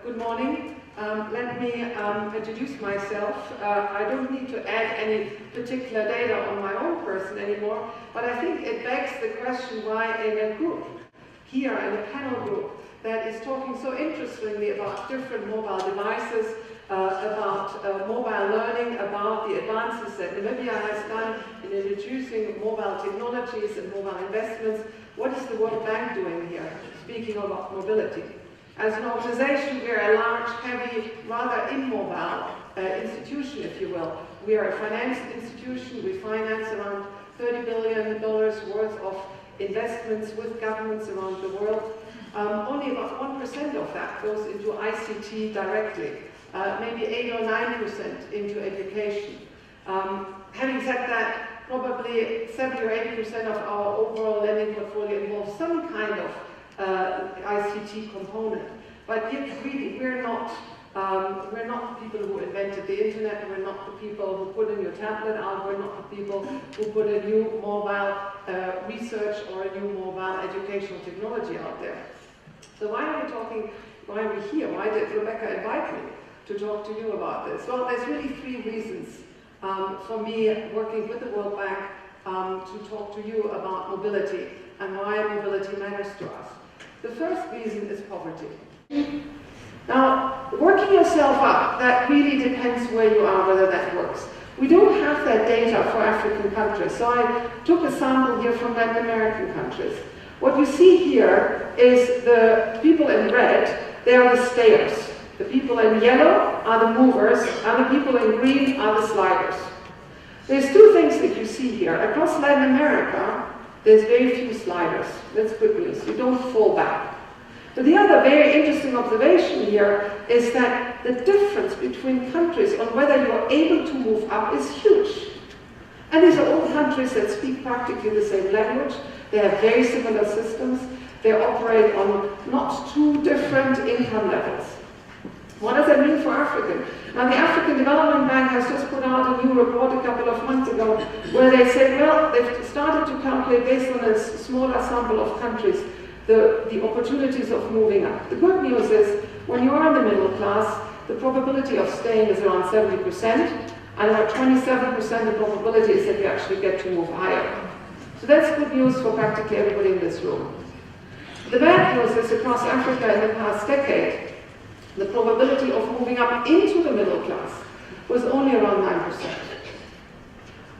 Good morning. Let me introduce myself. I don't need to add any particular data on my own person anymore, but I think it begs the question why in a group, here in a panel group, that is talking so interestingly about different mobile devices, about mobile learning, about the advances that Namibia has done in introducing mobile technologies and mobile investments. What is the World Bank doing here, speaking about mobility? As an organization, we are a large, heavy, rather immobile institution, if you will. We are a finance institution. We finance around $30 billion worth of investments with governments around the world. Only about 1% of that goes into ICT directly, maybe 8 or 9% into education. Having said that, probably 70 or 80% of our overall lending portfolio involves some kind of ICT component. But really, we're not the people who invented the internet. We're not the people who put a new tablet out. We're not the people who put a new mobile research or a new mobile educational technology out there. So why are we here? Why did Rebecca invite me to talk to you about this? Well, there's really three reasons for me working with the World Bank to talk to you about mobility and why mobility matters to us. The first reason is poverty. Now, working yourself up, that really depends where you are, whether that works. We don't have that data for African countries, so I took a sample here from Latin American countries. What you see here is the people in red, they are the stayers. The people in yellow are the movers, and the people in green are the sliders. There's two things that you see here. Across Latin America, there's very few sliders. That's good news. You don't fall back. But the other very interesting observation here is that the difference between countries on whether you're able to move up is huge. And these are all countries that speak practically the same language. They have very similar systems. They operate on not too different income levels. What does that mean for Africa? Now, the African Development Bank has just put out a new report a couple of months ago where they say, well, they've started to calculate based on a smaller sample of countries the opportunities of moving up. The good news is, when you are in the middle class, the probability of staying is around 70%, and about 27% the probability is that you actually get to move higher. So that's good news for practically everybody in this room. The bad news is, across Africa in the past decade, the probability of moving up into the middle class was only around 9%.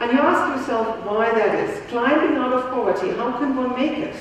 And you ask yourself why that is. Climbing out of poverty, how can one make it?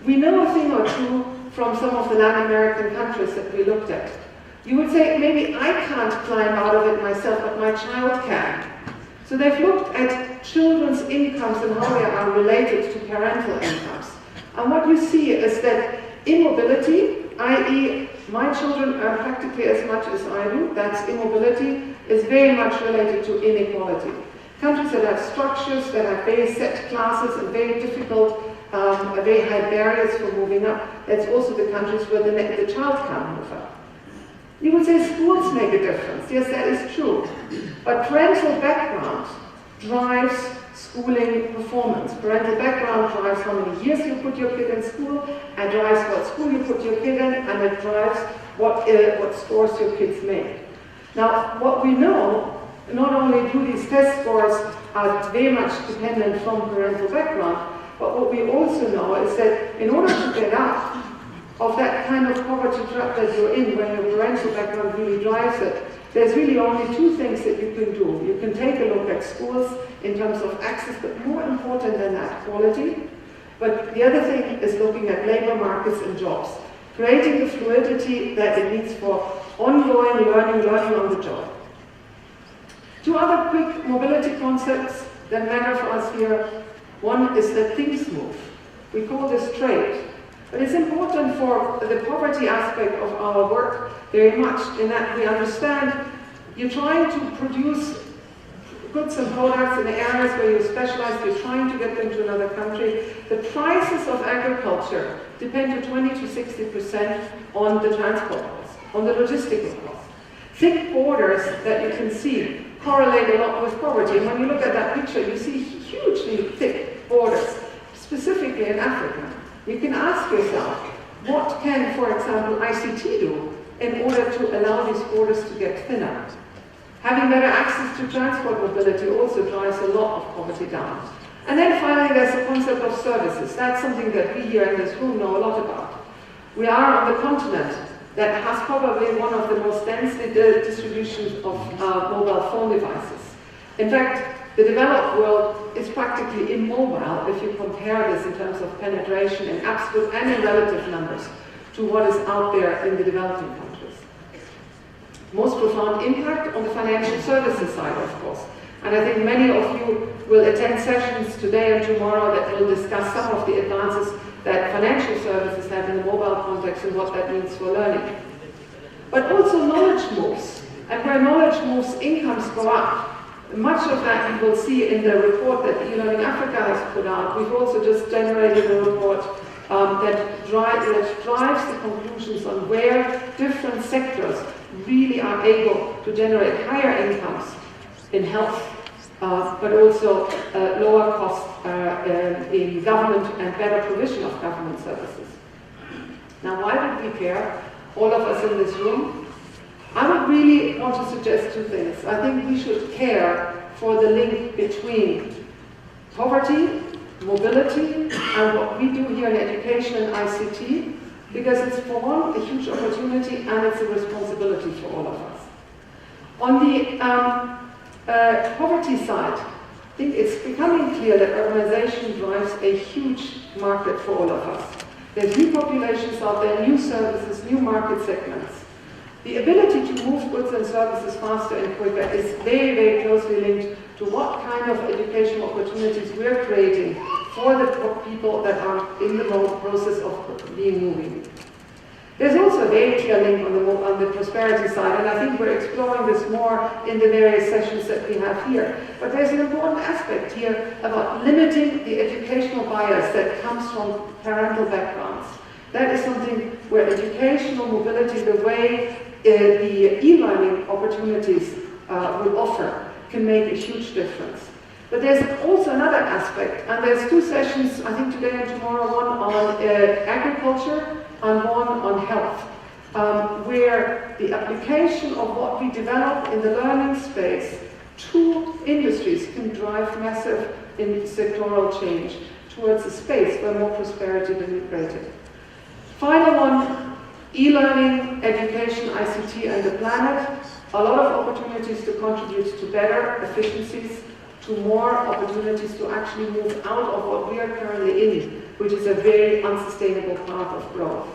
We know a thing or two from some of the Latin American countries that we looked at. You would say, maybe I can't climb out of it myself, but my child can. So they've looked at children's incomes and how they are related to parental incomes. And what you see is that immobility, i.e., my children earn practically as much as I do, that's immobility, is very much related to inequality. Countries that have structures, that have very set classes and very difficult, very high barriers for moving up, that's also the countries where the child can't move up. You would say schools make a difference. Yes, that is true. But parental background drives schooling performance. Parental background drives how many years you put your kid in school, and drives what school you put your kid in, and it drives what scores your kids make. Now, what we know, not only do these test scores are very much dependent from parental background, but what we also know is that in order to get out of that kind of poverty trap that you're in when your parental background really drives it, there's really only two things that you can do. You can take a look at schools in terms of access, but more important than that, quality. But the other thing is looking at labor markets and jobs, creating the fluidity that it needs for ongoing learning on the job. Two other quick mobility concepts that matter for us here. One is that things move. We call this trade. But it's important for the poverty aspect of our work very much, in that we understand you're trying to produce goods and products in the areas where you specialize, you're trying to get them to another country. The prices of agriculture depend to 20 to 60% on the transport costs, on the logistical costs. Thick borders that you can see correlate a lot with poverty. And when you look at that picture, you see hugely thick borders, specifically in Africa. You can ask yourself, what can, for example, ICT do in order to allow these borders to get thinner. Having better access to transport mobility also drives a lot of poverty down. And then finally, there's the concept of services. That's something that we here in this room know a lot about. We are on the continent that has probably one of the most densely distributions of mobile phone devices. In fact, the developed world is practically immobile if you compare this in terms of penetration in absolute and in relative numbers to what is out there in the developing countries. Most profound impact on the financial services side, of course. And I think many of you will attend sessions today and tomorrow that will discuss some of the advances that financial services have in the mobile context and what that means for learning. But also knowledge moves. And where knowledge moves, incomes go up. Much of that you will see in the report that eLearning Africa has put out. We've also just generated a report that drives the conclusions on where different sectors really are able to generate higher incomes in health, but also lower costs in government and better provision of government services. Now, why would we care, all of us in this room? I would really want to suggest two things. I think we should care for the link between poverty, mobility, and what we do here in education and ICT, because it's, for one, a huge opportunity and it's a responsibility for all of us. On the poverty side, I think it's becoming clear that urbanization drives a huge market for all of us. There's new populations out there, new services, new market segments. The ability to move goods and services faster and quicker is very, very closely linked to what kind of educational opportunities we're creating for the people that are in the process of being moving. There's also a very clear link on the prosperity side, and I think we're exploring this more in the various sessions that we have here. But there's an important aspect here about limiting the educational bias that comes from parental backgrounds. That is something where educational mobility, the way the e-learning opportunities will offer, can make a huge difference. But there's also another aspect, and there's two sessions, I think today and tomorrow, one on agriculture and one on health, where the application of what we develop in the learning space to industries can drive massive sectoral change towards a space where more prosperity will be created. Final one, e-learning, education, ICT, and the planet. A lot of opportunities to contribute to better efficiencies, to more opportunities to actually move out of what we are currently in, which is a very unsustainable path of growth.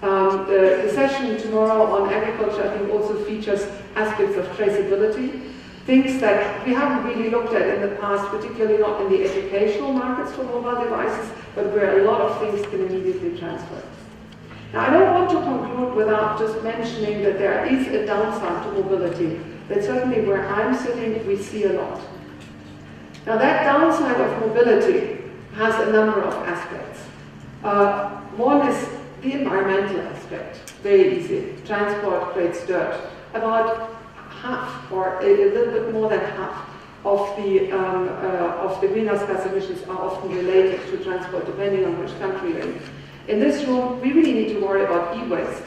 The session tomorrow on agriculture, I think, also features aspects of traceability, things that we haven't really looked at in the past, particularly not in the educational markets for mobile devices, but where a lot of things can immediately transfer. Now, I don't want to conclude without just mentioning that there is a downside to mobility, that certainly where I'm sitting, we see a lot. Now, that downside of mobility has a number of aspects. One is the environmental aspect, very easy. Transport creates dirt. About half, or a little bit more than half, of the greenhouse gas emissions are often related to transport, depending on which country you're in. In this room, we really need to worry about e-waste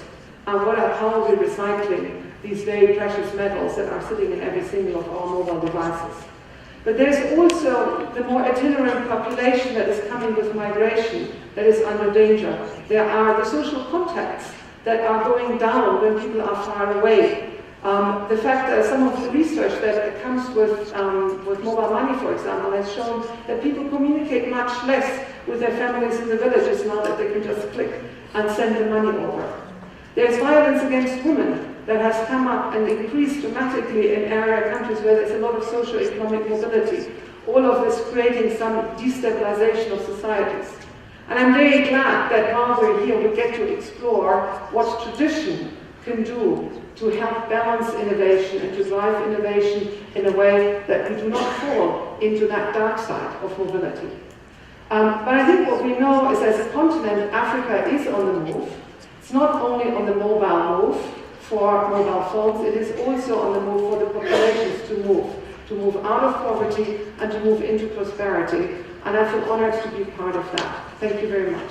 and how are we recycling these very precious metals that are sitting in every single of our mobile devices. But there's also the more itinerant population that is coming with migration that is under danger. There are the social contacts that are going down when people are far away. The fact that some of the research that comes with mobile money, for example, has shown that people communicate much less with their families in the villages now that they can just click and send the money over. There's violence against women that has come up and increased dramatically in area countries where there's a lot of socio-economic mobility. All of this creating some destabilization of societies. And I'm very glad that while we're here, we get to explore what tradition can do to help balance innovation and to drive innovation in a way that we do not fall into that dark side of mobility. But I think what we know is, as a continent, Africa is on the move. It's not only on the mobile move for mobile phones, it is also on the move for the populations to move out of poverty and to move into prosperity. And I feel honored to be part of that. Thank you very much.